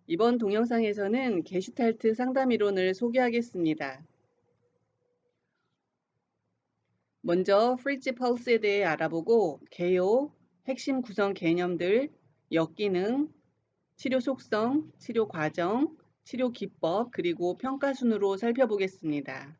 이번 동영상에서는 게슈탈트 상담 이론을 소개하겠습니다. 먼저 프리츠 펄스에 대해 알아보고 개요, 핵심 구성 개념들, 역기능, 치료 속성, 치료 과정, 치료 기법, 그리고 평가 순으로 살펴보겠습니다.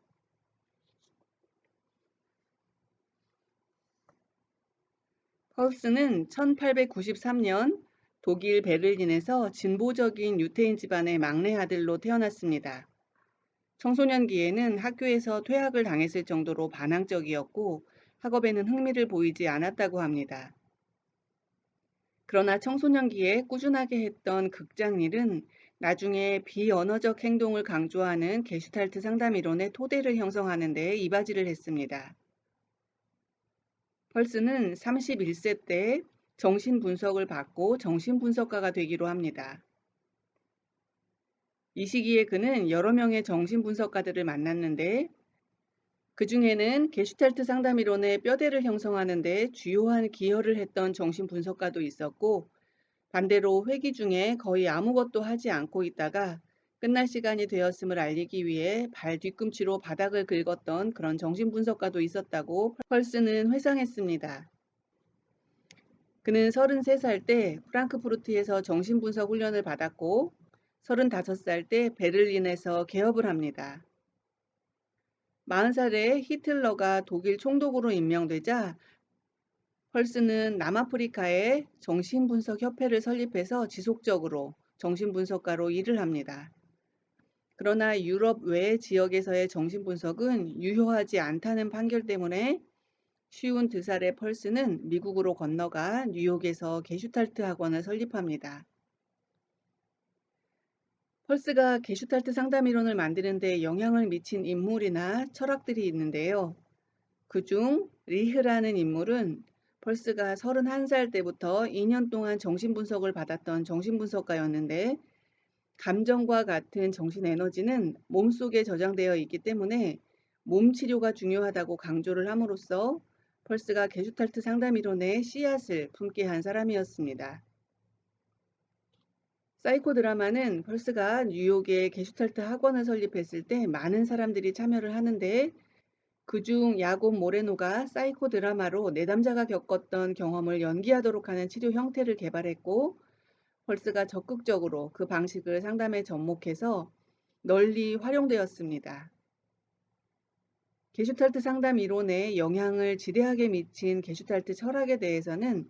펄스는 1893년 독일 베를린에서 진보적인 유태인 집안의 막내 아들로 태어났습니다. 청소년기에는 학교에서 퇴학을 당했을 정도로 반항적이었고 학업에는 흥미를 보이지 않았다고 합니다. 그러나 청소년기에 꾸준하게 했던 극장일은 나중에 비언어적 행동을 강조하는 게슈탈트 상담 이론의 토대를 형성하는 데 이바지를 했습니다. 펄스는 31세 때 정신분석을 받고 정신분석가가 되기로 합니다. 이 시기에 그는 여러 명의 정신분석가들을 만났는데 그 중에는 게슈탈트 상담 이론의 뼈대를 형성하는 데 주요한 기여를 했던 정신분석가도 있었고 반대로 회기 중에 거의 아무것도 하지 않고 있다가 끝날 시간이 되었음을 알리기 위해 발 뒤꿈치로 바닥을 긁었던 그런 정신분석가도 있었다고 펄스는 회상했습니다. 그는 33살 때 프랑크푸르트에서 정신분석 훈련을 받았고 35살 때 베를린에서 개업을 합니다. 40살에 히틀러가 독일 총독으로 임명되자 펄스는 남아프리카에 정신분석협회를 설립해서 지속적으로 정신분석가로 일을 합니다. 그러나 유럽 외 지역에서의 정신분석은 유효하지 않다는 판결 때문에 52살의 펄스는 미국으로 건너가 뉴욕에서 게슈탈트 학원을 설립합니다. 펄스가 게슈탈트 상담 이론을 만드는 데 영향을 미친 인물이나 철학들이 있는데요. 그중 리흐라는 인물은 펄스가 31살 때부터 2년 동안 정신분석을 받았던 정신분석가였는데 감정과 같은 정신 에너지는 몸속에 저장되어 있기 때문에 몸 치료가 중요하다고 강조를 함으로써 펄스가 게슈탈트 상담 이론의 씨앗을 품게 한 사람이었습니다. 사이코 드라마는 펄스가 뉴욕에 게슈탈트 학원을 설립했을 때 많은 사람들이 참여를 하는데 그중 야곱 모레노가 사이코 드라마로 내담자가 겪었던 경험을 연기하도록 하는 치료 형태를 개발했고 펄스가 적극적으로 그 방식을 상담에 접목해서 널리 활용되었습니다. 게슈탈트 상담 이론에 영향을 지대하게 미친 게슈탈트 철학에 대해서는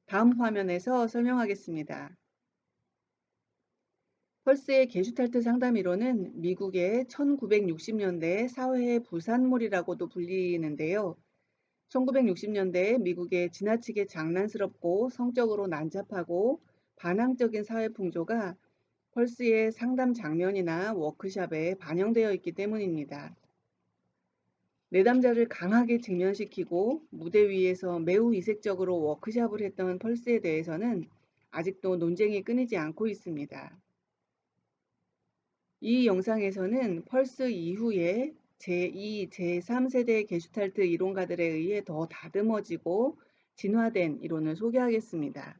다음 화면에서 설명하겠습니다. 펄스의 게슈탈트 상담 이론은 미국의 1960년대 사회의 부산물이라고도 불리는데요. 1960년대 미국의 지나치게 장난스럽고 성적으로 난잡하고 반항적인 사회 풍조가 펄스의 상담 장면이나 워크샵에 반영되어 있기 때문입니다. 내담자를 강하게 직면시키고 무대 위에서 매우 이색적으로 워크샵을 했던 펄스에 대해서는 아직도 논쟁이 끊이지 않고 있습니다. 이 영상에서는 펄스 이후에 제2, 제3세대 게슈탈트 이론가들에 의해 더 다듬어지고 진화된 이론을 소개하겠습니다.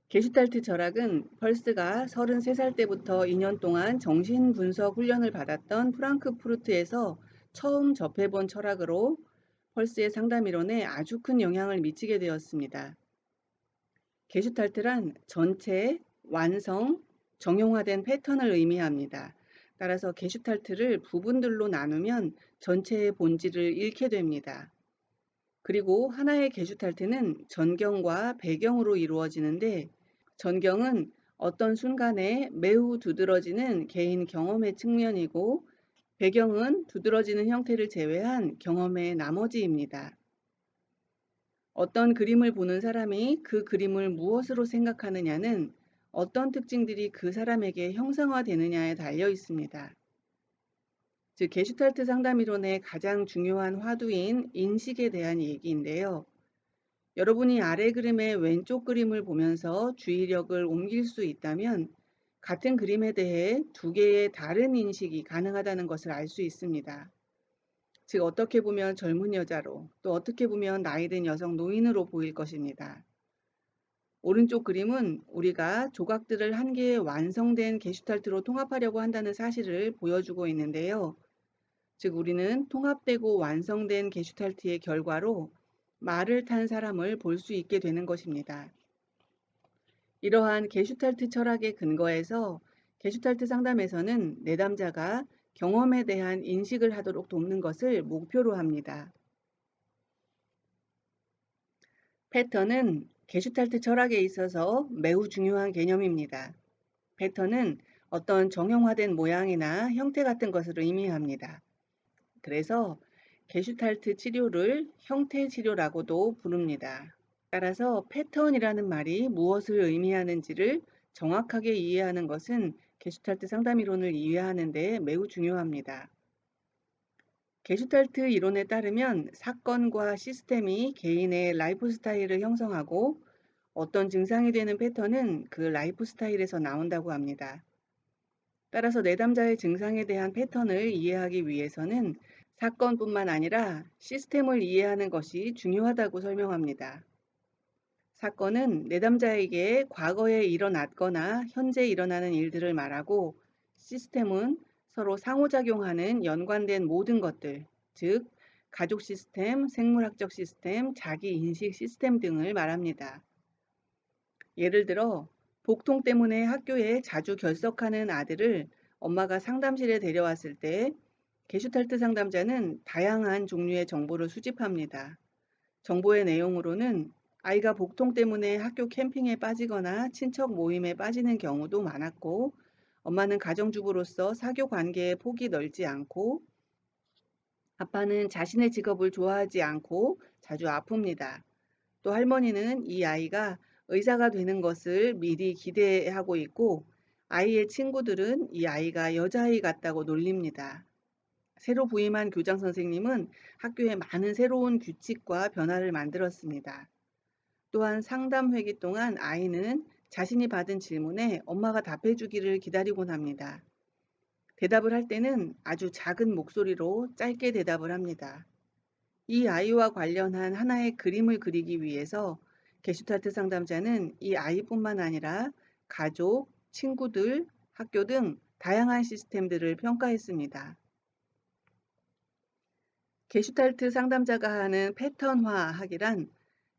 게슈탈트 철학은 펄스가 33살 때부터 2년 동안 정신분석 훈련을 받았던 프랑크푸르트에서 처음 접해본 철학으로 펄스의 상담 이론에 아주 큰 영향을 미치게 되었습니다. 게슈탈트란 전체, 완성, 정형화된 패턴을 의미합니다. 따라서 게슈탈트를 부분들로 나누면 전체의 본질을 잃게 됩니다. 그리고 하나의 게슈탈트는 전경과 배경으로 이루어지는데 전경은 어떤 순간에 매우 두드러지는 개인 경험의 측면이고 배경은 두드러지는 형태를 제외한 경험의 나머지입니다. 어떤 그림을 보는 사람이 그 그림을 무엇으로 생각하느냐는 어떤 특징들이 그 사람에게 형상화되느냐에 달려 있습니다. 즉, 게슈탈트 상담 이론의 가장 중요한 화두인 인식에 대한 얘기인데요. 여러분이 아래 그림의 왼쪽 그림을 보면서 주의력을 옮길 수 있다면 같은 그림에 대해 두 개의 다른 인식이 가능하다는 것을 알 수 있습니다. 즉 어떻게 보면 젊은 여자로 또 어떻게 보면 나이 든 여성 노인으로 보일 것입니다. 오른쪽 그림은 우리가 조각들을 한 개의 완성된 게슈탈트로 통합하려고 한다는 사실을 보여주고 있는데요. 즉 우리는 통합되고 완성된 게슈탈트의 결과로 말을 탄 사람을 볼 수 있게 되는 것입니다. 이러한 게슈탈트 철학의 근거에서 게슈탈트 상담에서는 내담자가 경험에 대한 인식을 하도록 돕는 것을 목표로 합니다. 패턴은 게슈탈트 철학에 있어서 매우 중요한 개념입니다. 패턴은 어떤 정형화된 모양이나 형태 같은 것을 의미합니다. 그래서 게슈탈트 치료를 형태 치료라고도 부릅니다. 따라서 패턴이라는 말이 무엇을 의미하는지를 정확하게 이해하는 것은 게슈탈트 상담 이론을 이해하는 데 매우 중요합니다. 게슈탈트 이론에 따르면 사건과 시스템이 개인의 라이프 스타일을 형성하고 어떤 증상이 되는 패턴은 그 라이프 스타일에서 나온다고 합니다. 따라서 내담자의 증상에 대한 패턴을 이해하기 위해서는 사건뿐만 아니라 시스템을 이해하는 것이 중요하다고 설명합니다. 사건은 내담자에게 과거에 일어났거나 현재 일어나는 일들을 말하고 시스템은 서로 상호작용하는 연관된 모든 것들, 즉 가족 시스템, 생물학적 시스템, 자기 인식 시스템 등을 말합니다. 예를 들어 복통 때문에 학교에 자주 결석하는 아들을 엄마가 상담실에 데려왔을 때 게슈탈트 상담자는 다양한 종류의 정보를 수집합니다. 정보의 내용으로는 아이가 복통 때문에 학교 캠핑에 빠지거나 친척 모임에 빠지는 경우도 많았고, 엄마는 가정주부로서 사교 관계의 폭이 넓지 않고, 아빠는 자신의 직업을 좋아하지 않고 자주 아픕니다. 또 할머니는 이 아이가 의사가 되는 것을 미리 기대하고 있고, 아이의 친구들은 이 아이가 여자아이 같다고 놀립니다. 새로 부임한 교장 선생님은 학교에 많은 새로운 규칙과 변화를 만들었습니다. 또한 상담 회기 동안 아이는 자신이 받은 질문에 엄마가 답해 주기를 기다리곤 합니다. 대답을 할 때는 아주 작은 목소리로 짧게 대답을 합니다. 이 아이와 관련한 하나의 그림을 그리기 위해서 게슈탈트 상담자는 이 아이뿐만 아니라 가족, 친구들, 학교 등 다양한 시스템들을 평가했습니다. 게슈탈트 상담자가 하는 패턴화학이란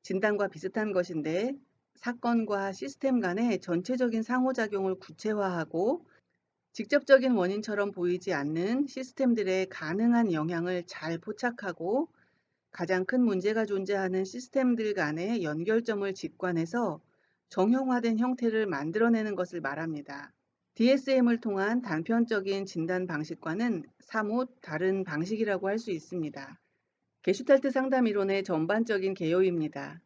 진단과 비슷한 것인데 사건과 시스템 간의 전체적인 상호작용을 구체화하고 직접적인 원인처럼 보이지 않는 시스템들의 가능한 영향을 잘 포착하고 가장 큰 문제가 존재하는 시스템들 간의 연결점을 직관해서 정형화된 형태를 만들어내는 것을 말합니다. DSM을 통한 단편적인 진단 방식과는 사뭇 다른 방식이라고 할 수 있습니다. 게슈탈트 상담 이론의 전반적인 개요입니다.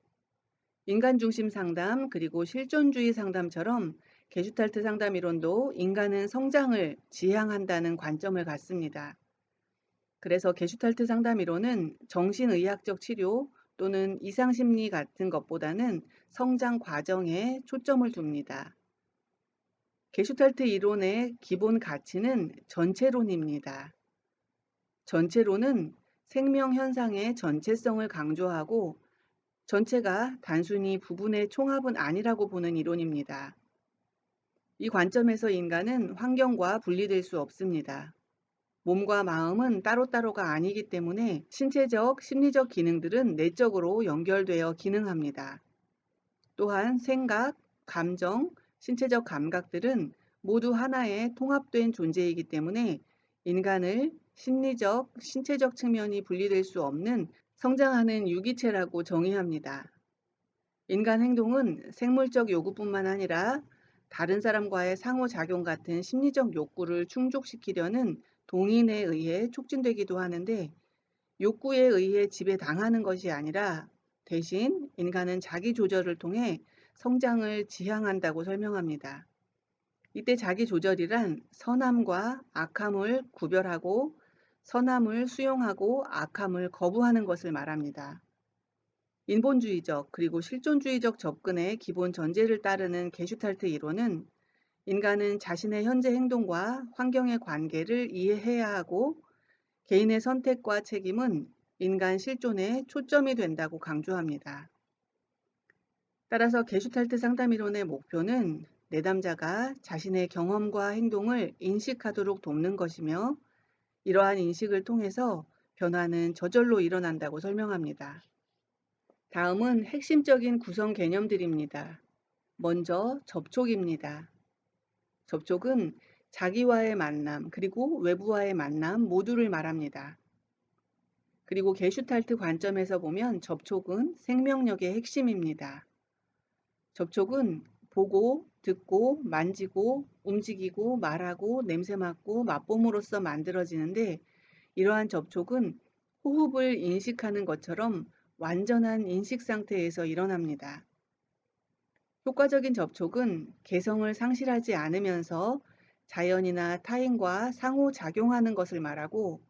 인간 중심 상담 그리고 실존주의 상담처럼 게슈탈트 상담 이론도 인간은 성장을 지향한다는 관점을 갖습니다. 그래서 게슈탈트 상담 이론은 정신의학적 치료 또는 이상심리 같은 것보다는 성장 과정에 초점을 둡니다. 게슈탈트 이론의 기본 가치는 전체론입니다. 전체론은 생명 현상의 전체성을 강조하고 전체가 단순히 부분의 총합은 아니라고 보는 이론입니다. 이 관점에서 인간은 환경과 분리될 수 없습니다. 몸과 마음은 따로따로가 아니기 때문에 신체적, 심리적 기능들은 내적으로 연결되어 기능합니다. 또한 생각, 감정, 신체적 감각들은 모두 하나의 통합된 존재이기 때문에 인간을 심리적, 신체적 측면이 분리될 수 없는 성장하는 유기체라고 정의합니다. 인간 행동은 생물적 요구뿐만 아니라 다른 사람과의 상호작용 같은 심리적 욕구를 충족시키려는 동인에 의해 촉진되기도 하는데 욕구에 의해 지배당하는 것이 아니라 대신 인간은 자기 조절을 통해 성장을 지향한다고 설명합니다. 이때 자기 조절이란 선함과 악함을 구별하고 선함을 수용하고 악함을 거부하는 것을 말합니다. 인본주의적 그리고 실존주의적 접근의 기본 전제를 따르는 게슈탈트 이론은 인간은 자신의 현재 행동과 환경의 관계를 이해해야 하고 개인의 선택과 책임은 인간 실존에 초점이 된다고 강조합니다. 따라서 게슈탈트 상담 이론의 목표는 내담자가 자신의 경험과 행동을 인식하도록 돕는 것이며, 이러한 인식을 통해서 변화는 저절로 일어난다고 설명합니다. 다음은 핵심적인 구성 개념들입니다. 먼저 접촉입니다. 접촉은 자기와의 만남, 그리고 외부와의 만남 모두를 말합니다. 그리고 게슈탈트 관점에서 보면 접촉은 생명력의 핵심입니다. 접촉은 보고, 듣고, 만지고, 움직이고, 말하고, 냄새 맡고, 맛봄으로써 만들어지는데, 이러한 접촉은 호흡을 인식하는 것처럼 완전한 인식 상태에서 일어납니다. 효과적인 접촉은 개성을 상실하지 않으면서 자연이나 타인과 상호작용하는 것을 말하고,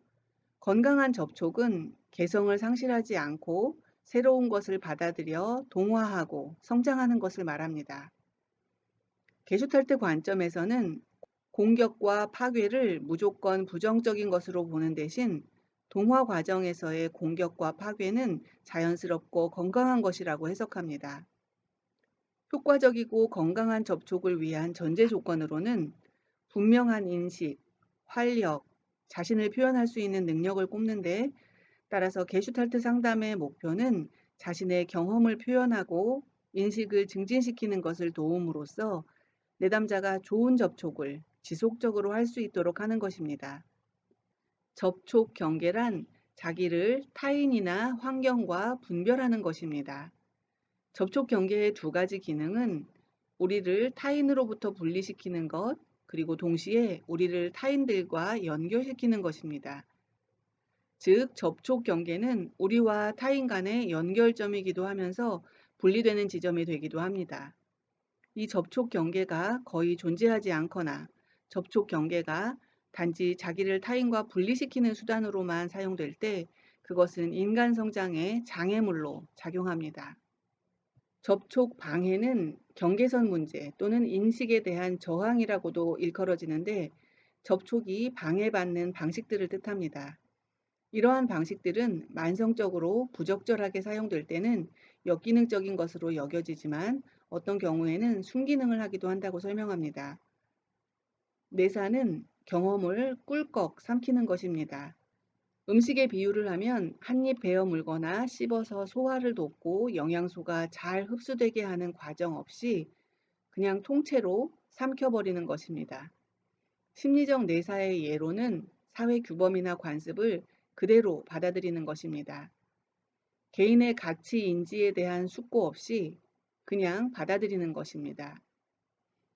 건강한 접촉은 개성을 상실하지 않고 새로운 것을 받아들여 동화하고 성장하는 것을 말합니다. 게슈탈트 관점에서는 공격과 파괴를 무조건 부정적인 것으로 보는 대신, 동화 과정에서의 공격과 파괴는 자연스럽고 건강한 것이라고 해석합니다. 효과적이고 건강한 접촉을 위한 전제 조건으로는 분명한 인식, 활력, 자신을 표현할 수 있는 능력을 꼽는데, 따라서 게슈탈트 상담의 목표는 자신의 경험을 표현하고 인식을 증진시키는 것을 도움으로써 내담자가 좋은 접촉을 지속적으로 할 수 있도록 하는 것입니다. 접촉 경계란 자기를 타인이나 환경과 분별하는 것입니다. 접촉 경계의 두 가지 기능은 우리를 타인으로부터 분리시키는 것, 그리고 동시에 우리를 타인들과 연결시키는 것입니다. 즉, 접촉 경계는 우리와 타인 간의 연결점이기도 하면서 분리되는 지점이 되기도 합니다. 이 접촉 경계가 거의 존재하지 않거나 접촉 경계가 단지 자기를 타인과 분리시키는 수단으로만 사용될 때, 그것은 인간 성장의 장애물로 작용합니다. 접촉 방해는 경계선 문제 또는 인식에 대한 저항이라고도 일컬어지는데, 접촉이 방해받는 방식들을 뜻합니다. 이러한 방식들은 만성적으로 부적절하게 사용될 때는 역기능적인 것으로 여겨지지만, 어떤 경우에는 순기능을 하기도 한다고 설명합니다. 내사는 경험을 꿀꺽 삼키는 것입니다. 음식의 비유를 하면 한 입 베어 물거나 씹어서 소화를 돕고 영양소가 잘 흡수되게 하는 과정 없이 그냥 통째로 삼켜버리는 것입니다. 심리적 내사의 예로는 사회 규범이나 관습을 그대로 받아들이는 것입니다. 개인의 가치 인지에 대한 숙고 없이 그냥 받아들이는 것입니다.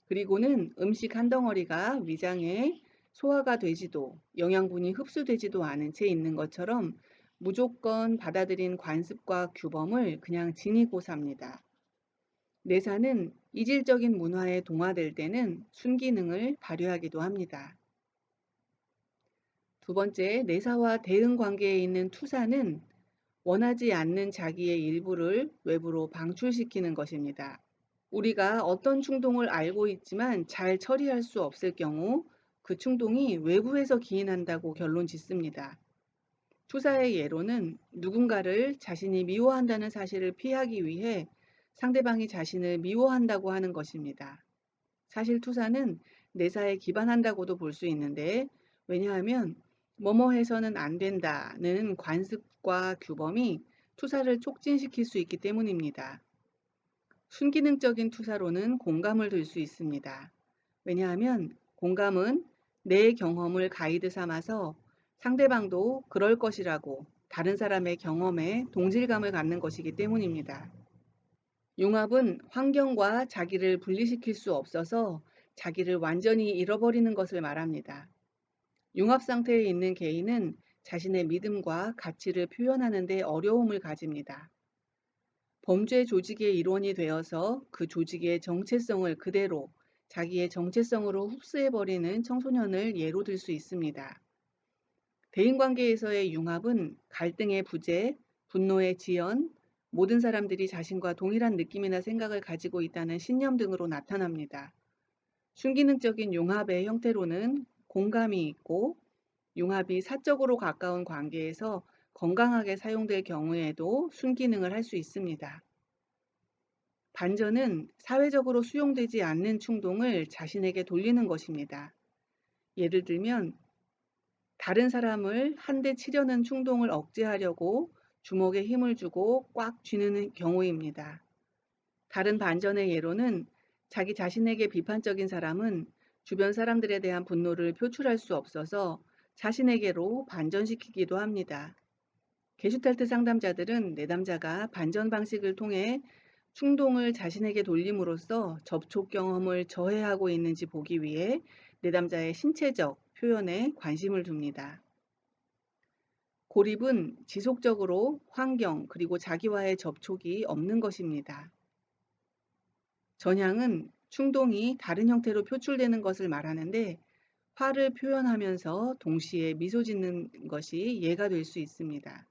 그리고는 음식 한 덩어리가 위장에 소화가 되지도 영양분이 흡수되지도 않은 채 있는 것처럼 무조건 받아들인 관습과 규범을 그냥 지니고 삽니다. 내사는 이질적인 문화에 동화될 때는 순기능을 발휘하기도 합니다. 두 번째, 내사와 대응 관계에 있는 투사는 원하지 않는 자기의 일부를 외부로 방출시키는 것입니다. 우리가 어떤 충동을 알고 있지만 잘 처리할 수 없을 경우 그 충동이 외부에서 기인한다고 결론 짓습니다. 투사의 예로는 누군가를 자신이 미워한다는 사실을 피하기 위해 상대방이 자신을 미워한다고 하는 것입니다. 사실 투사는 내사에 기반한다고도 볼 수 있는데, 왜냐하면 뭐뭐 해서는 안 된다는 관습과 규범이 투사를 촉진시킬 수 있기 때문입니다. 순기능적인 투사로는 공감을 들 수 있습니다. 왜냐하면 공감은 내 경험을 가이드 삼아서 상대방도 그럴 것이라고 다른 사람의 경험에 동질감을 갖는 것이기 때문입니다. 융합은 환경과 자기를 분리시킬 수 없어서 자기를 완전히 잃어버리는 것을 말합니다. 융합 상태에 있는 개인은 자신의 믿음과 가치를 표현하는 데 어려움을 가집니다. 범죄 조직의 일원이 되어서 그 조직의 정체성을 그대로 자기의 정체성으로 흡수해버리는 청소년을 예로 들 수 있습니다. 대인관계에서의 융합은 갈등의 부재, 분노의 지연, 모든 사람들이 자신과 동일한 느낌이나 생각을 가지고 있다는 신념 등으로 나타납니다. 순기능적인 융합의 형태로는 공감이 있고, 융합이 사적으로 가까운 관계에서 건강하게 사용될 경우에도 순기능을 할 수 있습니다. 반전은 사회적으로 수용되지 않는 충동을 자신에게 돌리는 것입니다. 예를 들면 다른 사람을 한 대 치려는 충동을 억제하려고 주먹에 힘을 주고 꽉 쥐는 경우입니다. 다른 반전의 예로는 자기 자신에게 비판적인 사람은 주변 사람들에 대한 분노를 표출할 수 없어서 자신에게로 반전시키기도 합니다. 게슈탈트 상담자들은 내담자가 반전 방식을 통해 충동을 자신에게 돌림으로써 접촉 경험을 저해하고 있는지 보기 위해 내담자의 신체적 표현에 관심을 둡니다. 고립은 지속적으로 환경 그리고 자기와의 접촉이 없는 것입니다. 전향은 충동이 다른 형태로 표출되는 것을 말하는데 화를 표현하면서 동시에 미소 짓는 것이 예가 될 수 있습니다.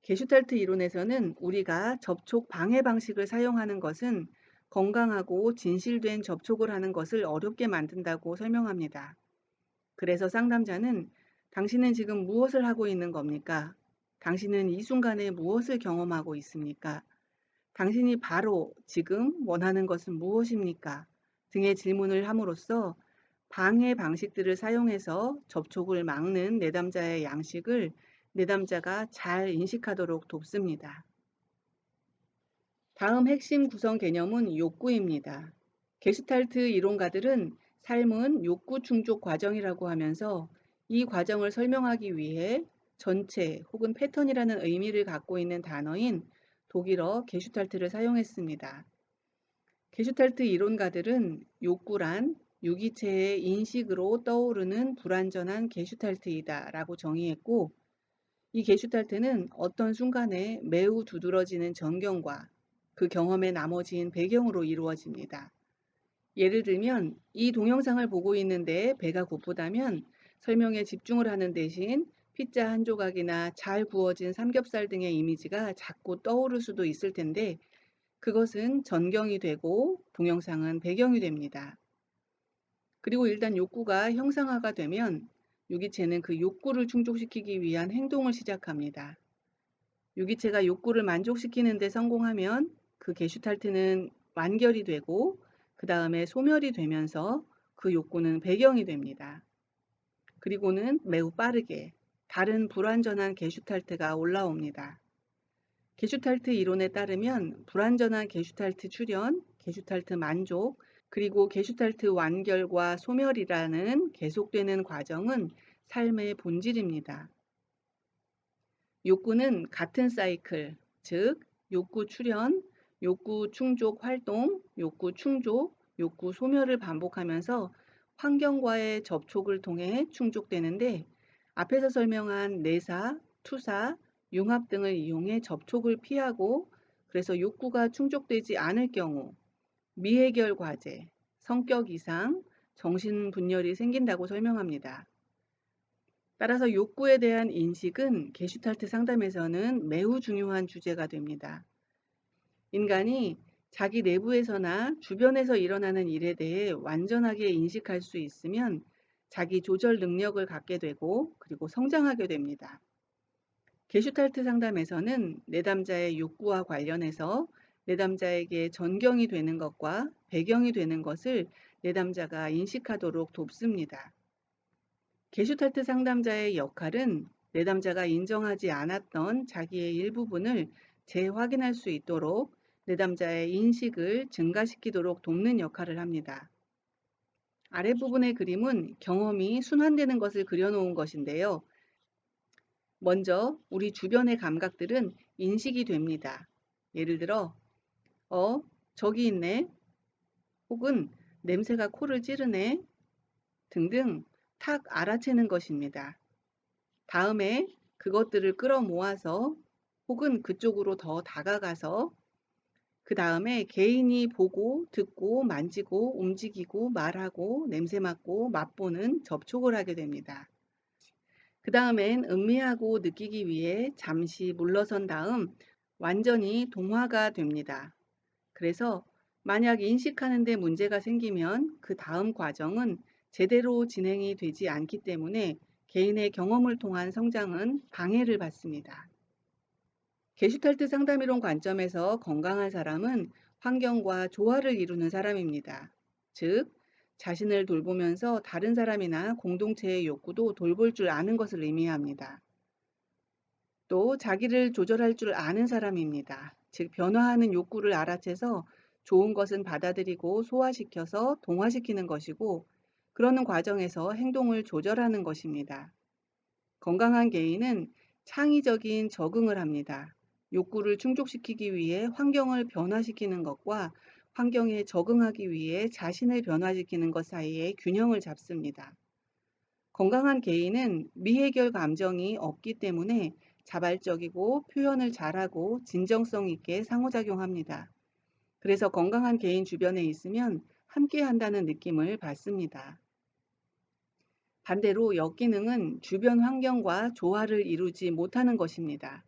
게슈탈트 이론에서는 우리가 접촉 방해 방식을 사용하는 것은 건강하고 진실된 접촉을 하는 것을 어렵게 만든다고 설명합니다. 그래서 상담자는 당신은 지금 무엇을 하고 있는 겁니까? 당신은 이 순간에 무엇을 경험하고 있습니까? 당신이 바로 지금 원하는 것은 무엇입니까? 등의 질문을 함으로써 방해 방식들을 사용해서 접촉을 막는 내담자의 양식을 내담자가 잘 인식하도록 돕습니다. 다음 핵심 구성 개념은 욕구입니다. 게슈탈트 이론가들은 삶은 욕구 충족 과정이라고 하면서 이 과정을 설명하기 위해 전체 혹은 패턴이라는 의미를 갖고 있는 단어인 독일어 게슈탈트를 사용했습니다. 게슈탈트 이론가들은 욕구란 유기체의 인식으로 떠오르는 불완전한 게슈탈트이다 라고 정의했고, 이 게슈탈트는 어떤 순간에 매우 두드러지는 전경과 그 경험에 나머진 배경으로 이루어집니다. 예를 들면 이 동영상을 보고 있는데 배가 고프다면 설명에 집중을 하는 대신 피자 한 조각이나 잘 구워진 삼겹살 등의 이미지가 자꾸 떠오를 수도 있을 텐데 그것은 전경이 되고 동영상은 배경이 됩니다. 그리고 일단 욕구가 형상화가 되면 유기체는 그 욕구를 충족시키기 위한 행동을 시작합니다. 유기체가 욕구를 만족시키는 데 성공하면 그 게슈탈트는 완결이 되고 그 다음에 소멸이 되면서 그 욕구는 배경이 됩니다. 그리고는 매우 빠르게 다른 불완전한 게슈탈트가 올라옵니다. 게슈탈트 이론에 따르면 불완전한 게슈탈트 출현, 게슈탈트 만족, 그리고 게슈탈트 완결과 소멸이라는 계속되는 과정은 삶의 본질입니다. 욕구는 같은 사이클, 즉 욕구 출현, 욕구 충족 활동, 욕구 충족, 욕구 소멸을 반복하면서 환경과의 접촉을 통해 충족되는데 앞에서 설명한 내사, 투사, 융합 등을 이용해 접촉을 피하고 그래서 욕구가 충족되지 않을 경우 미해결 과제, 성격 이상, 정신분열이 생긴다고 설명합니다. 따라서 욕구에 대한 인식은 게슈탈트 상담에서는 매우 중요한 주제가 됩니다. 인간이 자기 내부에서나 주변에서 일어나는 일에 대해 완전하게 인식할 수 있으면 자기 조절 능력을 갖게 되고 그리고 성장하게 됩니다. 게슈탈트 상담에서는 내담자의 욕구와 관련해서 내담자에게 전경이 되는 것과 배경이 되는 것을 내담자가 인식하도록 돕습니다. 게슈탈트 상담자의 역할은 내담자가 인정하지 않았던 자기의 일부분을 재확인할 수 있도록 내담자의 인식을 증가시키도록 돕는 역할을 합니다. 아랫부분의 그림은 경험이 순환되는 것을 그려놓은 것인데요. 먼저 우리 주변의 감각들은 인식이 됩니다. 예를 들어, 저기 있네. 혹은 냄새가 코를 찌르네. 등등 탁 알아채는 것입니다. 다음에 그것들을 끌어모아서 혹은 그쪽으로 더 다가가서 그 다음에 개인이 보고 듣고 만지고 움직이고 말하고 냄새 맡고 맛보는 접촉을 하게 됩니다. 그 다음엔 음미하고 느끼기 위해 잠시 물러선 다음 완전히 동화가 됩니다. 그래서 만약 인식하는 데 문제가 생기면 그 다음 과정은 제대로 진행이 되지 않기 때문에 개인의 경험을 통한 성장은 방해를 받습니다. 게슈탈트 상담이론 관점에서 건강한 사람은 환경과 조화를 이루는 사람입니다. 즉, 자신을 돌보면서 다른 사람이나 공동체의 욕구도 돌볼 줄 아는 것을 의미합니다. 또 자기를 조절할 줄 아는 사람입니다. 즉, 변화하는 욕구를 알아채서 좋은 것은 받아들이고 소화시켜서 동화시키는 것이고, 그러는 과정에서 행동을 조절하는 것입니다. 건강한 개인은 창의적인 적응을 합니다. 욕구를 충족시키기 위해 환경을 변화시키는 것과 환경에 적응하기 위해 자신을 변화시키는 것 사이에 균형을 잡습니다. 건강한 개인은 미해결 감정이 없기 때문에 자발적이고 표현을 잘하고 진정성 있게 상호작용합니다. 그래서 건강한 개인 주변에 있으면 함께 한다는 느낌을 받습니다. 반대로 역기능은 주변 환경과 조화를 이루지 못하는 것입니다.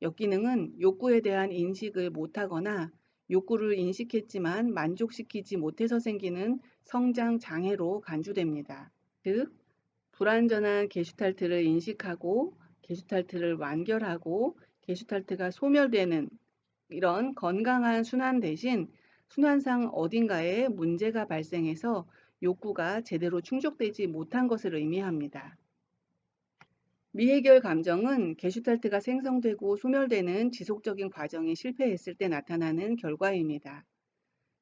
역기능은 욕구에 대한 인식을 못하거나 욕구를 인식했지만 만족시키지 못해서 생기는 성장 장애로 간주됩니다. 즉, 불완전한 게슈탈트를 인식하고 게슈탈트를 완결하고 게슈탈트가 소멸되는 이런 건강한 순환 대신 순환상 어딘가에 문제가 발생해서 욕구가 제대로 충족되지 못한 것을 의미합니다. 미해결 감정은 게슈탈트가 생성되고 소멸되는 지속적인 과정이 실패했을 때 나타나는 결과입니다.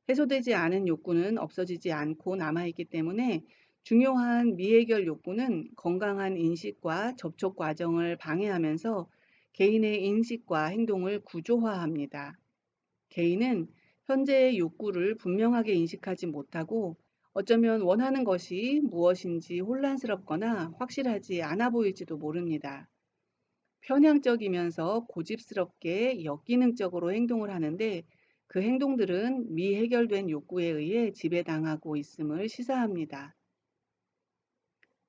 해소되지 않은 욕구는 없어지지 않고 남아있기 때문에 중요한 미해결 욕구는 건강한 인식과 접촉 과정을 방해하면서 개인의 인식과 행동을 구조화합니다. 개인은 현재의 욕구를 분명하게 인식하지 못하고 어쩌면 원하는 것이 무엇인지 혼란스럽거나 확실하지 않아 보일지도 모릅니다. 편향적이면서 고집스럽게 역기능적으로 행동을 하는데 그 행동들은 미해결된 욕구에 의해 지배당하고 있음을 시사합니다.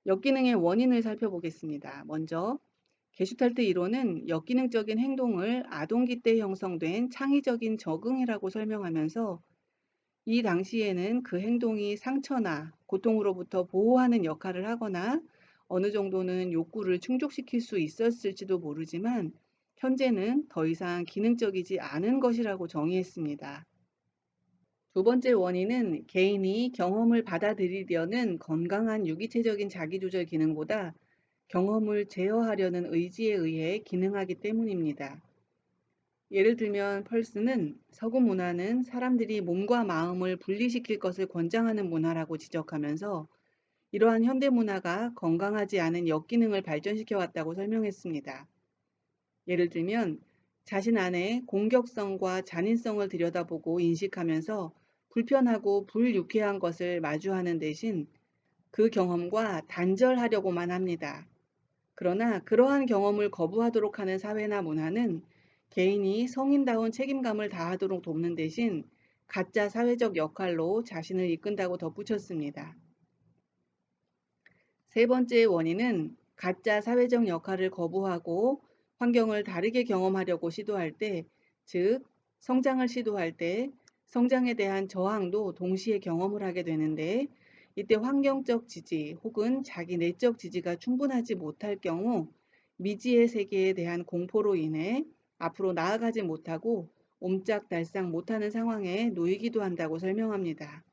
역기능의 원인을 살펴보겠습니다. 먼저 게슈탈트 이론은 역기능적인 행동을 아동기 때 형성된 창의적인 적응이라고 설명하면서 이 당시에는 그 행동이 상처나 고통으로부터 보호하는 역할을 하거나 어느 정도는 욕구를 충족시킬 수 있었을지도 모르지만 현재는 더 이상 기능적이지 않은 것이라고 정의했습니다. 두 번째 원인은 개인이 경험을 받아들이려는 건강한 유기체적인 자기조절 기능보다 경험을 제어하려는 의지에 의해 기능하기 때문입니다. 예를 들면 펄스는 서구 문화는 사람들이 몸과 마음을 분리시킬 것을 권장하는 문화라고 지적하면서 이러한 현대 문화가 건강하지 않은 역기능을 발전시켜 왔다고 설명했습니다. 예를 들면 자신 안에 공격성과 잔인성을 들여다보고 인식하면서 불편하고 불유쾌한 것을 마주하는 대신 그 경험과 단절하려고만 합니다. 그러나 그러한 경험을 거부하도록 하는 사회나 문화는 개인이 성인다운 책임감을 다하도록 돕는 대신 가짜 사회적 역할로 자신을 이끈다고 덧붙였습니다. 세 번째 원인은 가짜 사회적 역할을 거부하고 환경을 다르게 경험하려고 시도할 때, 즉, 성장을 시도할 때 성장에 대한 저항도 동시에 경험을 하게 되는데, 이때 환경적 지지 혹은 자기 내적 지지가 충분하지 못할 경우 미지의 세계에 대한 공포로 인해 앞으로 나아가지 못하고 옴짝달싹 못하는 상황에 놓이기도 한다고 설명합니다.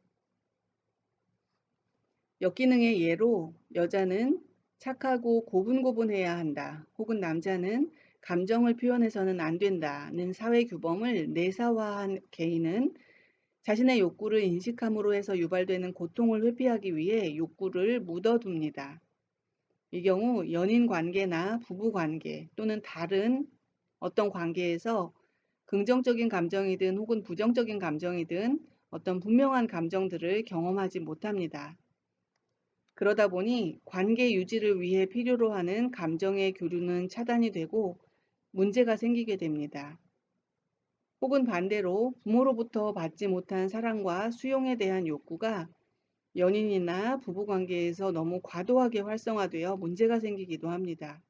역기능의 예로 여자는 착하고 고분고분해야 한다 혹은 남자는 감정을 표현해서는 안 된다는 사회 규범을 내사화한 개인은 자신의 욕구를 인식함으로 해서 유발되는 고통을 회피하기 위해 욕구를 묻어둡니다. 이 경우 연인 관계나 부부 관계 또는 다른 어떤 관계에서 긍정적인 감정이든 혹은 부정적인 감정이든 어떤 분명한 감정들을 경험하지 못합니다. 그러다 보니 관계 유지를 위해 필요로 하는 감정의 교류는 차단이 되고 문제가 생기게 됩니다. 혹은 반대로 부모로부터 받지 못한 사랑과 수용에 대한 욕구가 연인이나 부부관계에서 너무 과도하게 활성화되어 문제가 생기기도 합니다.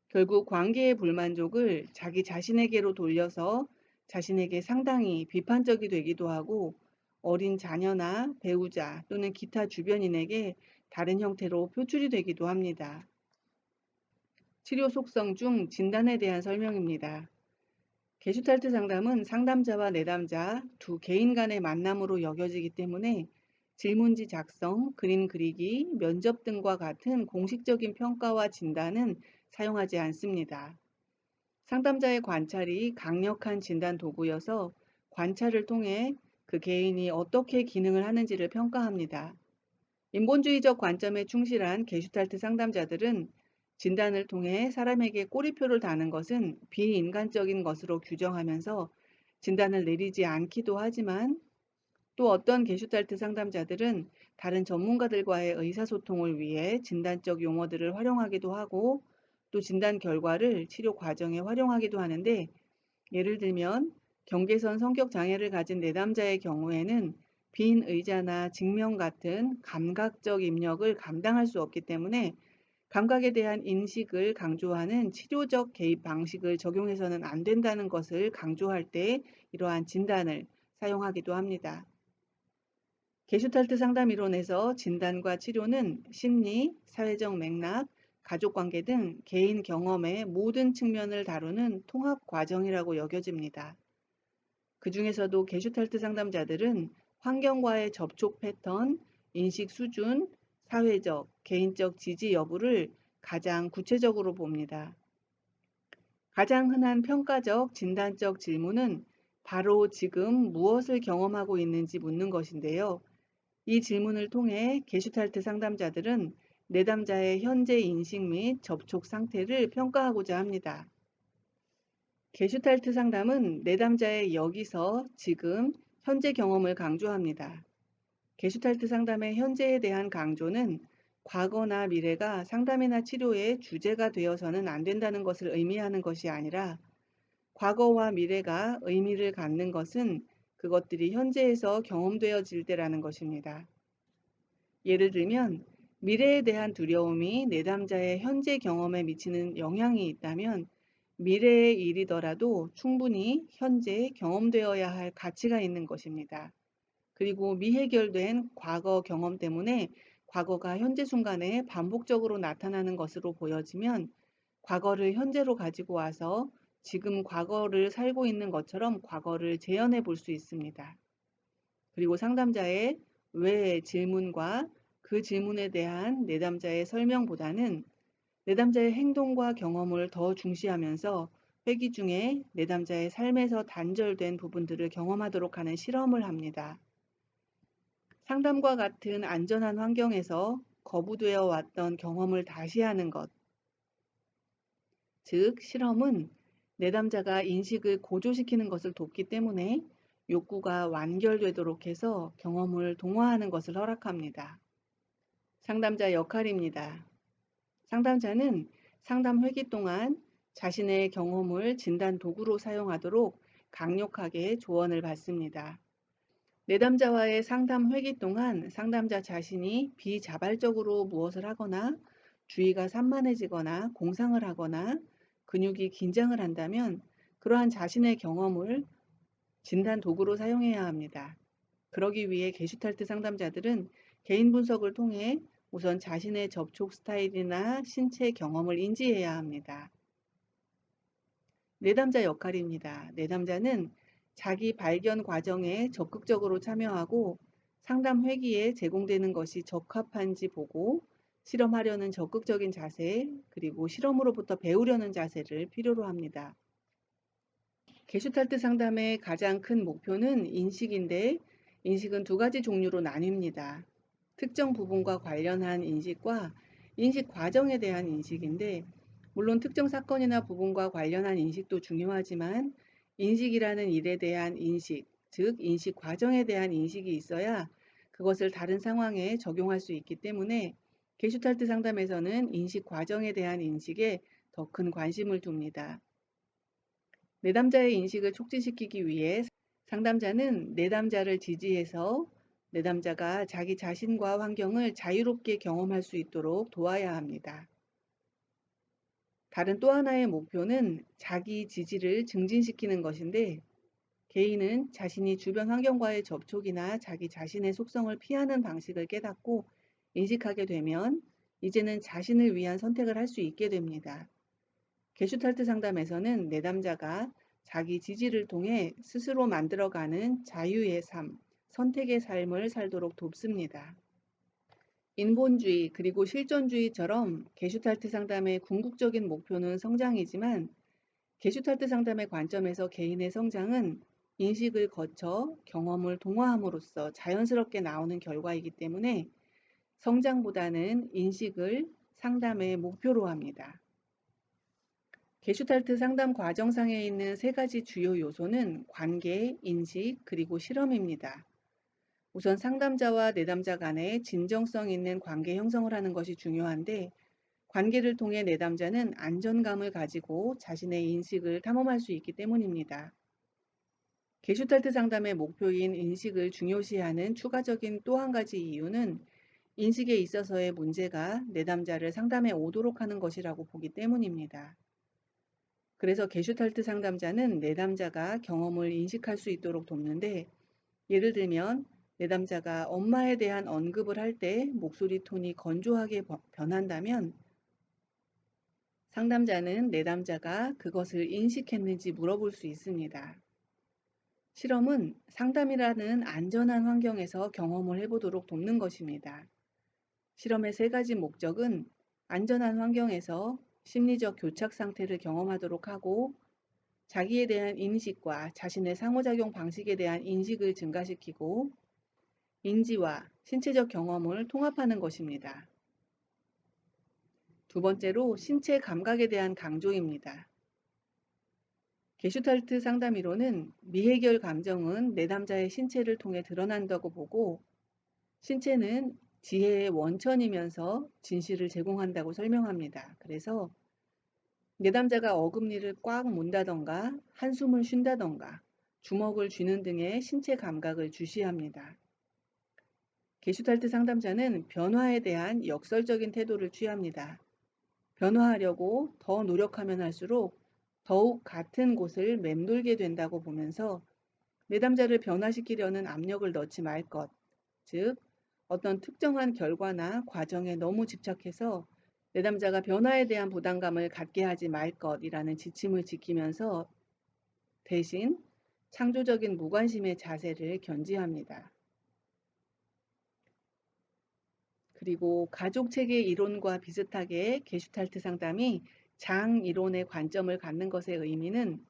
결국 관계의 불만족을 자기 자신에게로 돌려서 자신에게 상당히 비판적이 되기도 하고 어린 자녀나 배우자 또는 기타 주변인에게 다른 형태로 표출이 되기도 합니다. 치료 속성 중 진단에 대한 설명입니다. 게슈탈트 상담은 상담자와 내담자 두 개인 간의 만남으로 여겨지기 때문에 질문지 작성, 그림 그리기, 면접 등과 같은 공식적인 평가와 진단은 사용하지 않습니다. 상담자의 관찰이 강력한 진단 도구여서 관찰을 통해 그 개인이 어떻게 기능을 하는지를 평가합니다. 인본주의적 관점에 충실한 게슈탈트 상담자들은 진단을 통해 사람에게 꼬리표를 다는 것은 비인간적인 것으로 규정하면서 진단을 내리지 않기도 하지만, 또 어떤 게슈탈트 상담자들은 다른 전문가들과의 의사소통을 위해 진단적 용어들을 활용하기도 하고, 또 진단 결과를 치료 과정에 활용하기도 하는데, 예를 들면 경계선 성격 장애를 가진 내담자의 경우에는 빈 의자나 직명 같은 감각적 입력을 감당할 수 없기 때문에 감각에 대한 인식을 강조하는 치료적 개입 방식을 적용해서는 안 된다는 것을 강조할 때 이러한 진단을 사용하기도 합니다. 게슈탈트 상담 이론에서 진단과 치료는 심리, 사회적 맥락, 가족관계 등 개인 경험의 모든 측면을 다루는 통합 과정이라고 여겨집니다. 그 중에서도 게슈탈트 상담자들은 환경과의 접촉 패턴, 인식 수준, 사회적, 개인적 지지 여부를 가장 구체적으로 봅니다. 가장 흔한 평가적, 진단적 질문은 바로 지금 무엇을 경험하고 있는지 묻는 것인데요. 이 질문을 통해 게슈탈트 상담자들은 내담자의 현재 인식 및 접촉 상태를 평가하고자 합니다. 게슈탈트 상담은 내담자의 여기서, 지금, 현재 경험을 강조합니다. 게슈탈트 상담의 현재에 대한 강조는 과거나 미래가 상담이나 치료의 주제가 되어서는 안 된다는 것을 의미하는 것이 아니라, 과거와 미래가 의미를 갖는 것은 그것들이 현재에서 경험되어질 때라는 것입니다. 예를 들면 미래에 대한 두려움이 내담자의 현재 경험에 미치는 영향이 있다면, 미래의 일이더라도 충분히 현재 경험되어야 할 가치가 있는 것입니다. 그리고 미해결된 과거 경험 때문에 과거가 현재 순간에 반복적으로 나타나는 것으로 보여지면, 과거를 현재로 가지고 와서 지금 과거를 살고 있는 것처럼 과거를 재현해 볼 수 있습니다. 그리고 상담자의 왜 질문과 그 질문에 대한 내담자의 설명보다는 내담자의 행동과 경험을 더 중시하면서 회기 중에 내담자의 삶에서 단절된 부분들을 경험하도록 하는 실험을 합니다. 상담과 같은 안전한 환경에서 거부되어 왔던 경험을 다시 하는 것, 즉 실험은 내담자가 인식을 고조시키는 것을 돕기 때문에 욕구가 완결되도록 해서 경험을 동화하는 것을 허락합니다. 상담자 역할입니다. 상담자는 상담 회기 동안 자신의 경험을 진단 도구로 사용하도록 강력하게 조언을 받습니다. 내담자와의 상담 회기 동안 상담자 자신이 비자발적으로 무엇을 하거나 주의가 산만해지거나 공상을 하거나 근육이 긴장을 한다면, 그러한 자신의 경험을 진단 도구로 사용해야 합니다. 그러기 위해 게슈탈트 상담자들은 개인 분석을 통해 우선 자신의 접촉 스타일이나 신체 경험을 인지해야 합니다. 내담자 역할입니다. 내담자는 자기 발견 과정에 적극적으로 참여하고 상담 회기에 제공되는 것이 적합한지 보고 실험하려는 적극적인 자세, 그리고 실험으로부터 배우려는 자세를 필요로 합니다. 게슈탈트 상담의 가장 큰 목표는 인식인데, 인식은 두 가지 종류로 나뉩니다. 특정 부분과 관련한 인식과 인식 과정에 대한 인식인데, 물론 특정 사건이나 부분과 관련한 인식도 중요하지만 인식이라는 일에 대한 인식, 즉 인식 과정에 대한 인식이 있어야 그것을 다른 상황에 적용할 수 있기 때문에 게슈탈트 상담에서는 인식 과정에 대한 인식에 더 큰 관심을 둡니다. 내담자의 인식을 촉진시키기 위해 상담자는 내담자를 지지해서 내담자가 자기 자신과 환경을 자유롭게 경험할 수 있도록 도와야 합니다. 다른 또 하나의 목표는 자기 지지를 증진시키는 것인데, 개인은 자신이 주변 환경과의 접촉이나 자기 자신의 속성을 피하는 방식을 깨닫고 인식하게 되면 이제는 자신을 위한 선택을 할 수 있게 됩니다. 게슈탈트 상담에서는 내담자가 자기 지지를 통해 스스로 만들어가는 자유의 삶, 선택의 삶을 살도록 돕습니다. 인본주의 그리고 실존주의처럼 게슈탈트 상담의 궁극적인 목표는 성장이지만 게슈탈트 상담의 관점에서 개인의 성장은 인식을 거쳐 경험을 동화함으로써 자연스럽게 나오는 결과이기 때문에 성장보다는 인식을 상담의 목표로 합니다. 게슈탈트 상담 과정상에 있는 세 가지 주요 요소는 관계, 인식, 그리고 실험입니다. 우선 상담자와 내담자 간의 진정성 있는 관계 형성을 하는 것이 중요한데, 관계를 통해 내담자는 안전감을 가지고 자신의 인식을 탐험할 수 있기 때문입니다. 게슈탈트 상담의 목표인 인식을 중요시하는 추가적인 또 한 가지 이유는 인식에 있어서의 문제가 내담자를 상담에 오도록 하는 것이라고 보기 때문입니다. 그래서 게슈탈트 상담자는 내담자가 경험을 인식할 수 있도록 돕는데, 예를 들면 내담자가 엄마에 대한 언급을 할 때 목소리 톤이 건조하게 변한다면 상담자는 내담자가 그것을 인식했는지 물어볼 수 있습니다. 실험은 상담이라는 안전한 환경에서 경험을 해보도록 돕는 것입니다. 실험의 세 가지 목적은 안전한 환경에서 심리적 교착 상태를 경험하도록 하고, 자기에 대한 인식과 자신의 상호작용 방식에 대한 인식을 증가시키고, 인지와 신체적 경험을 통합하는 것입니다. 두 번째로 신체 감각에 대한 강조입니다. 게슈탈트 상담이론은 미해결 감정은 내담자의 신체를 통해 드러난다고 보고, 신체는 지혜의 원천이면서 진실을 제공한다고 설명합니다. 그래서 내담자가 어금니를 꽉 문다던가 한숨을 쉰다던가 주먹을 쥐는 등의 신체 감각을 주시합니다. 게슈탈트 상담자는 변화에 대한 역설적인 태도를 취합니다. 변화하려고 더 노력하면 할수록 더욱 같은 곳을 맴돌게 된다고 보면서 내담자를 변화시키려는 압력을 넣지 말 것, 즉 어떤 특정한 결과나 과정에 너무 집착해서 내담자가 변화에 대한 부담감을 갖게 하지 말 것이라는 지침을 지키면서 대신 창조적인 무관심의 자세를 견지합니다. 그리고 가족체계 이론과 비슷하게 게슈탈트 상담이 장 이론의 관점을 갖는 것의 의미는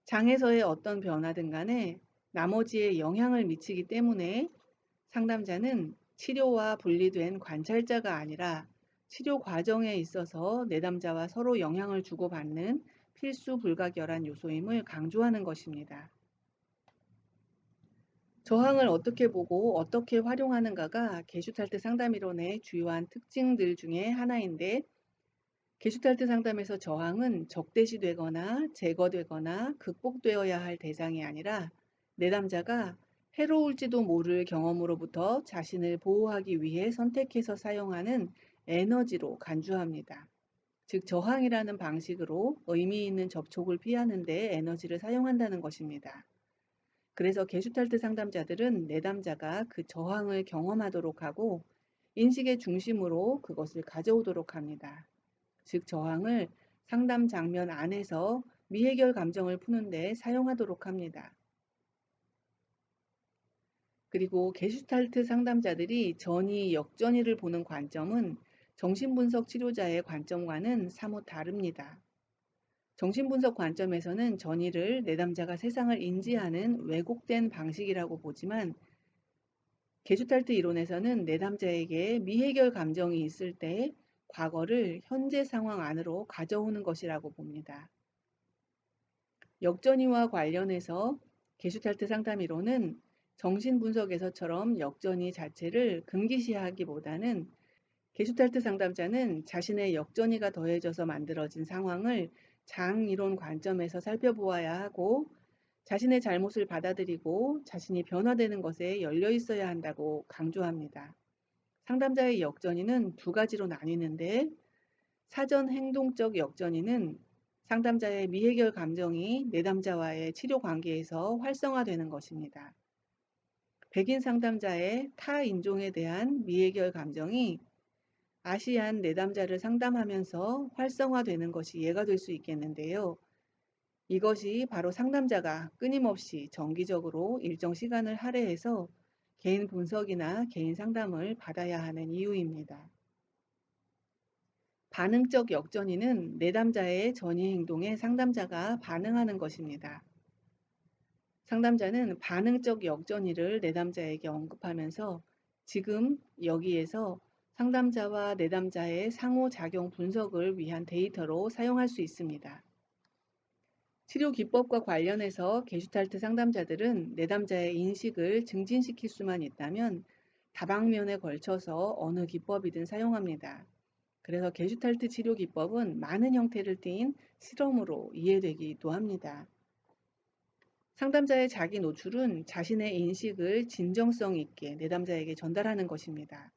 장에서의 어떤 변화든 간에 나머지에 영향을 미치기 때문에 상담자는 치료와 분리된 관찰자가 아니라 치료 과정에 있어서 내담자와 서로 영향을 주고받는 필수 불가결한 요소임을 강조하는 것입니다. 저항을 어떻게 보고 어떻게 활용하는가가 게슈탈트 상담이론의 주요한 특징들 중에 하나인데, 게슈탈트 상담에서 저항은 적대시되거나 제거되거나 극복되어야 할 대상이 아니라 내담자가 해로울지도 모를 경험으로부터 자신을 보호하기 위해 선택해서 사용하는 에너지로 간주합니다. 즉, 저항이라는 방식으로 의미 있는 접촉을 피하는 데 에너지를 사용한다는 것입니다. 그래서 게슈탈트 상담자들은 내담자가 그 저항을 경험하도록 하고 인식의 중심으로 그것을 가져오도록 합니다. 즉, 저항을 상담 장면 안에서 미해결 감정을 푸는 데 사용하도록 합니다. 그리고 게슈탈트 상담자들이 전이, 역전이를 보는 관점은 정신분석 치료자의 관점과는 사뭇 다릅니다. 정신분석 관점에서는 전이를 내담자가 세상을 인지하는 왜곡된 방식이라고 보지만, 게슈탈트 이론에서는 내담자에게 미해결 감정이 있을 때 과거를 현재 상황 안으로 가져오는 것이라고 봅니다. 역전이와 관련해서 게슈탈트 상담이론은 정신분석에서처럼 역전이 자체를 금기시하기보다는 게슈탈트 상담자는 자신의 역전이가 더해져서 만들어진 상황을 장이론 관점에서 살펴보아야 하고, 자신의 잘못을 받아들이고 자신이 변화되는 것에 열려 있어야 한다고 강조합니다. 상담자의 역전이는 두 가지로 나뉘는데, 사전 행동적 역전이는 상담자의 미해결 감정이 내담자와의 치료 관계에서 활성화되는 것입니다. 백인 상담자의 타 인종에 대한 미해결 감정이 아시안 내담자를 상담하면서 활성화되는 것이 예가 될 수 있겠는데요. 이것이 바로 상담자가 끊임없이 정기적으로 일정 시간을 할애해서 개인 분석이나 개인 상담을 받아야 하는 이유입니다. 반응적 역전이는 내담자의 전이 행동에 상담자가 반응하는 것입니다. 상담자는 반응적 역전이를 내담자에게 언급하면서 지금 여기에서 상담자와 내담자의 상호작용 분석을 위한 데이터로 사용할 수 있습니다. 치료 기법과 관련해서 게슈탈트 상담자들은 내담자의 인식을 증진시킬 수만 있다면 다방면에 걸쳐서 어느 기법이든 사용합니다. 그래서 게슈탈트 치료 기법은 많은 형태를 띤 실험으로 이해되기도 합니다. 상담자의 자기 노출은 자신의 인식을 진정성 있게 내담자에게 전달하는 것입니다.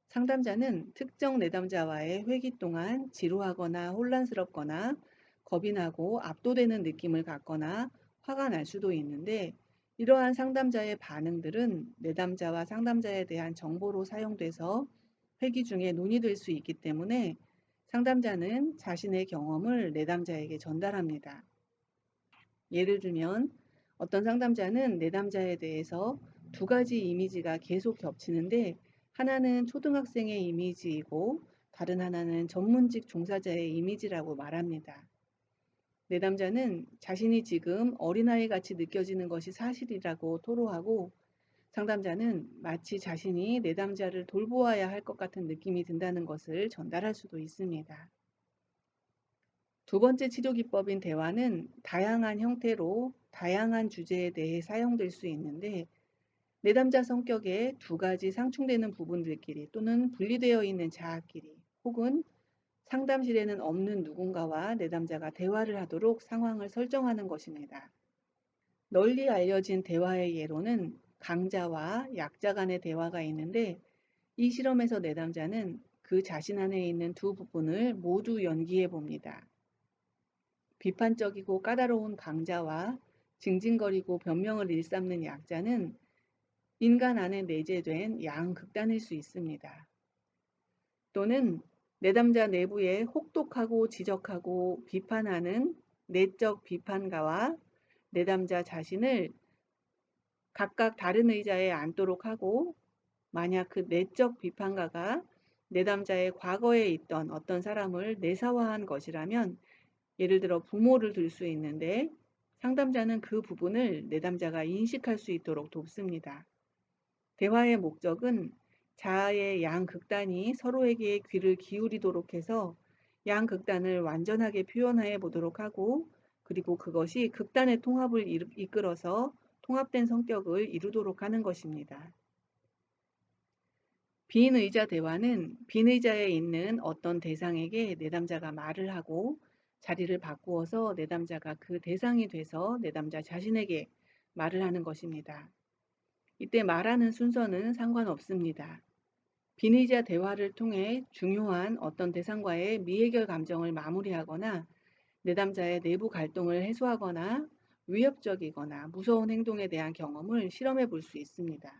상담자는 특정 내담자와의 회기 동안 지루하거나 혼란스럽거나 겁이 나고 압도되는 느낌을 갖거나 화가 날 수도 있는데 이러한 상담자의 반응들은 내담자와 상담자에 대한 정보로 사용돼서 회기 중에 논의될 수 있기 때문에 상담자는 자신의 경험을 내담자에게 전달합니다. 예를 들면 어떤 상담자는 내담자에 대해서 두 가지 이미지가 계속 겹치는데 하나는 초등학생의 이미지이고 다른 하나는 전문직 종사자의 이미지라고 말합니다. 내담자는 자신이 지금 어린아이 같이 느껴지는 것이 사실이라고 토로하고 상담자는 마치 자신이 내담자를 돌보아야 할 것 같은 느낌이 든다는 것을 전달할 수도 있습니다. 두 번째 치료 기법인 대화는 다양한 형태로 다양한 주제에 대해 사용될 수 있는데 내담자 성격의 두 가지 상충되는 부분들끼리 또는 분리되어 있는 자아끼리 혹은 상담실에는 없는 누군가와 내담자가 대화를 하도록 상황을 설정하는 것입니다. 널리 알려진 대화의 예로는 강자와 약자 간의 대화가 있는데 이 실험에서 내담자는 그 자신 안에 있는 두 부분을 모두 연기해 봅니다. 비판적이고 까다로운 강자와 징징거리고 변명을 일삼는 약자는 인간 안에 내재된 양극단일 수 있습니다. 또는 내담자 내부에 혹독하고 지적하고 비판하는 내적 비판가와 내담자 자신을 각각 다른 의자에 앉도록 하고 만약 그 내적 비판가가 내담자의 과거에 있던 어떤 사람을 내사화한 것이라면 예를 들어 부모를 들 수 있는데 상담자는 그 부분을 내담자가 인식할 수 있도록 돕습니다. 대화의 목적은 자아의 양극단이 서로에게 귀를 기울이도록 해서 양극단을 완전하게 표현해 보도록 하고 그리고 그것이 극단의 통합을 이끌어서 통합된 성격을 이루도록 하는 것입니다. 빈의자 대화는 빈의자에 있는 어떤 대상에게 내담자가 말을 하고 자리를 바꾸어서 내담자가 그 대상이 돼서 내담자 자신에게 말을 하는 것입니다. 이때 말하는 순서는 상관없습니다. 빈의자 대화를 통해 중요한 어떤 대상과의 미해결 감정을 마무리하거나 내담자의 내부 갈등을 해소하거나 위협적이거나 무서운 행동에 대한 경험을 실험해 볼 수 있습니다.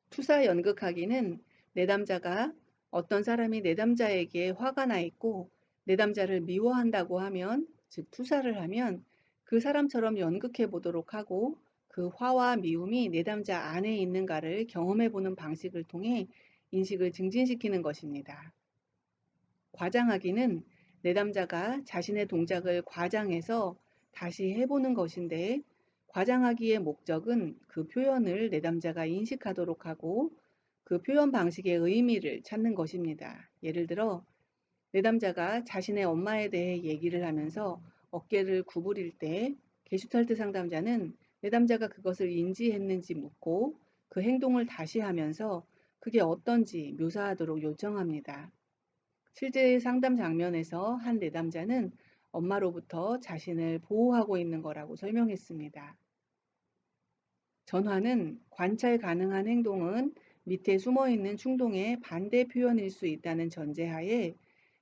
투사 연극하기는 내담자가 어떤 사람이 내담자에게 화가 나 있고 내담자를 미워한다고 하면, 즉 투사를 하면 그 사람처럼 연극해 보도록 하고 그 화와 미움이 내담자 안에 있는가를 경험해 보는 방식을 통해 인식을 증진시키는 것입니다. 과장하기는 내담자가 자신의 동작을 과장해서 다시 해보는 것인데 과장하기의 목적은 그 표현을 내담자가 인식하도록 하고 그 표현 방식의 의미를 찾는 것입니다. 예를 들어 내담자가 자신의 엄마에 대해 얘기를 하면서 어깨를 구부릴 때 게슈탈트 상담자는 내담자가 그것을 인지했는지 묻고 그 행동을 다시 하면서 그게 어떤지 묘사하도록 요청합니다. 실제 상담 장면에서 한 내담자는 엄마로부터 자신을 보호하고 있는 거라고 설명했습니다. 전화는 관찰 가능한 행동은 밑에 숨어있는 충동의 반대 표현일 수 있다는 전제하에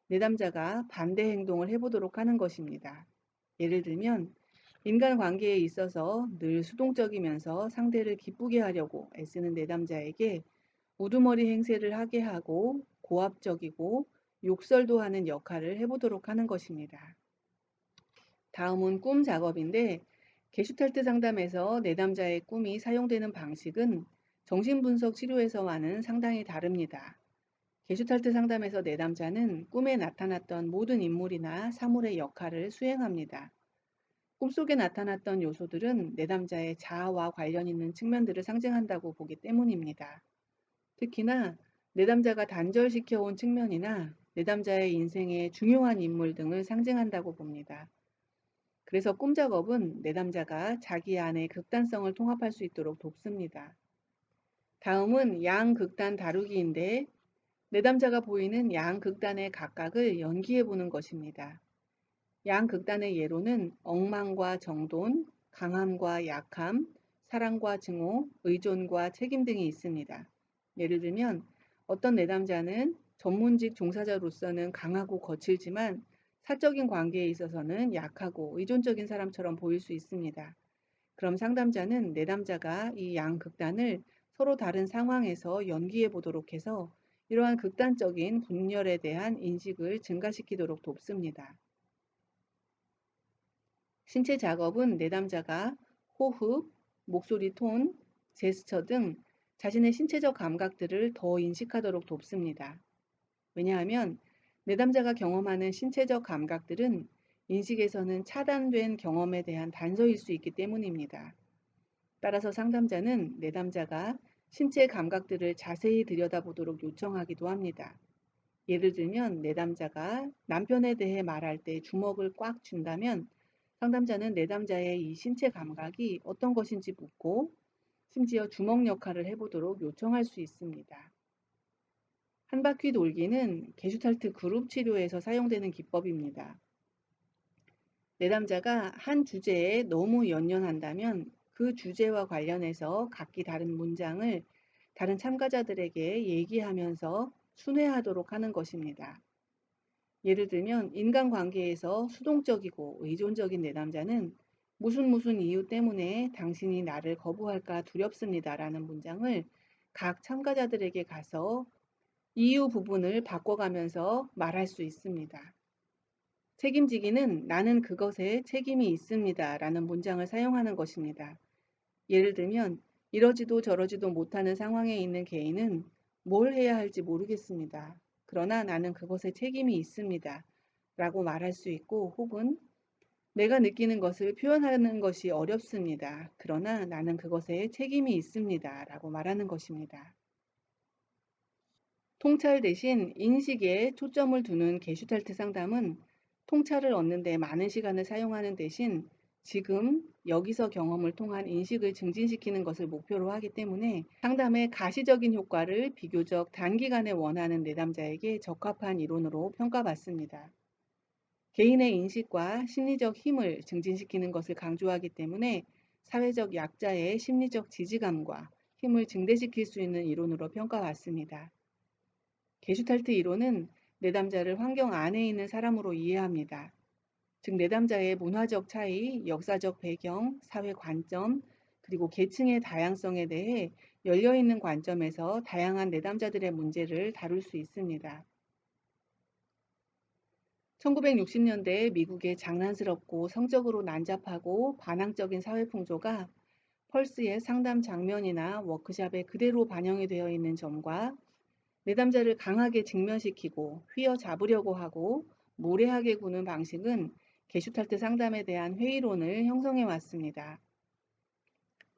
내담자가 반대 행동을 해보도록 하는 것입니다. 예를 들면 인간관계에 있어서 늘 수동적이면서 상대를 기쁘게 하려고 애쓰는 내담자에게 우두머리 행세를 하게 하고 고압적이고 욕설도 하는 역할을 해보도록 하는 것입니다. 다음은 꿈 작업인데 게슈탈트 상담에서 내담자의 꿈이 사용되는 방식은 정신분석 치료에서와는 상당히 다릅니다. 게슈탈트 상담에서 내담자는 꿈에 나타났던 모든 인물이나 사물의 역할을 수행합니다. 꿈속에 나타났던 요소들은 내담자의 자아와 관련 있는 측면들을 상징한다고 보기 때문입니다. 특히나 내담자가 단절시켜온 측면이나 내담자의 인생의 중요한 인물 등을 상징한다고 봅니다. 그래서 꿈 작업은 내담자가 자기 안의 극단성을 통합할 수 있도록 돕습니다. 다음은 양극단 다루기인데 내담자가 보이는 양극단의 각각을 연기해 보는 것입니다. 양극단의 예로는 엉망과 정돈, 강함과 약함, 사랑과 증오, 의존과 책임 등이 있습니다. 예를 들면 어떤 내담자는 전문직 종사자로서는 강하고 거칠지만 사적인 관계에 있어서는 약하고 의존적인 사람처럼 보일 수 있습니다. 그럼 상담자는 내담자가 이 양극단을 서로 다른 상황에서 연기해 보도록 해서 이러한 극단적인 분열에 대한 인식을 증가시키도록 돕습니다. 신체 작업은 내담자가 호흡, 목소리 톤, 제스처 등 자신의 신체적 감각들을 더 인식하도록 돕습니다. 왜냐하면 내담자가 경험하는 신체적 감각들은 인식에서는 차단된 경험에 대한 단서일 수 있기 때문입니다. 따라서 상담자는 내담자가 신체 감각들을 자세히 들여다보도록 요청하기도 합니다. 예를 들면 내담자가 남편에 대해 말할 때 주먹을 꽉 쥔다면 상담자는 내담자의 이 신체 감각이 어떤 것인지 묻고 심지어 주먹 역할을 해보도록 요청할 수 있습니다. 한 바퀴 돌기는 게슈탈트 그룹 치료에서 사용되는 기법입니다. 내담자가 한 주제에 너무 연연한다면 그 주제와 관련해서 각기 다른 문장을 다른 참가자들에게 얘기하면서 순회하도록 하는 것입니다. 예를 들면 인간관계에서 수동적이고 의존적인 내담자는 무슨 이유 때문에 당신이 나를 거부할까 두렵습니다라는 문장을 각 참가자들에게 가서 이유 부분을 바꿔가면서 말할 수 있습니다. 책임지기는 나는 그것에 책임이 있습니다 라는 문장을 사용하는 것입니다. 예를 들면 이러지도 저러지도 못하는 상황에 있는 개인은 뭘 해야 할지 모르겠습니다. 그러나 나는 그것에 책임이 있습니다. 라고 말할 수 있고 혹은 내가 느끼는 것을 표현하는 것이 어렵습니다. 그러나 나는 그것에 책임이 있습니다. 라고 말하는 것입니다. 통찰 대신 인식에 초점을 두는 게슈탈트 상담은 통찰을 얻는 데 많은 시간을 사용하는 대신 지금 여기서 경험을 통한 인식을 증진시키는 것을 목표로 하기 때문에 상담의 가시적인 효과를 비교적 단기간에 원하는 내담자에게 적합한 이론으로 평가받습니다. 개인의 인식과 심리적 힘을 증진시키는 것을 강조하기 때문에 사회적 약자의 심리적 지지감과 힘을 증대시킬 수 있는 이론으로 평가받습니다. 게슈탈트 이론은 내담자를 환경 안에 있는 사람으로 이해합니다. 즉 내담자의 문화적 차이, 역사적 배경, 사회 관점, 그리고 계층의 다양성에 대해 열려있는 관점에서 다양한 내담자들의 문제를 다룰 수 있습니다. 1960년대 미국의 장난스럽고 성적으로 난잡하고 반항적인 사회 풍조가 펄스의 상담 장면이나 워크샵에 그대로 반영이 되어 있는 점과 내담자를 강하게 직면시키고 휘어잡으려고 하고 무례하게 구는 방식은 게슈탈트 상담에 대한 회의론을 형성해 왔습니다.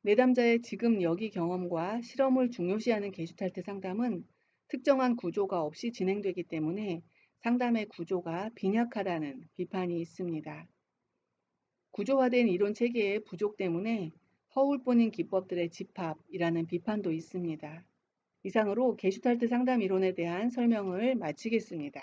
내담자의 지금 여기 경험과 실험을 중요시하는 게슈탈트 상담은 특정한 구조가 없이 진행되기 때문에 상담의 구조가 빈약하다는 비판이 있습니다. 구조화된 이론 체계의 부족 때문에 허울뿐인 기법들의 집합이라는 비판도 있습니다. 이상으로 게슈탈트 상담 이론에 대한 설명을 마치겠습니다.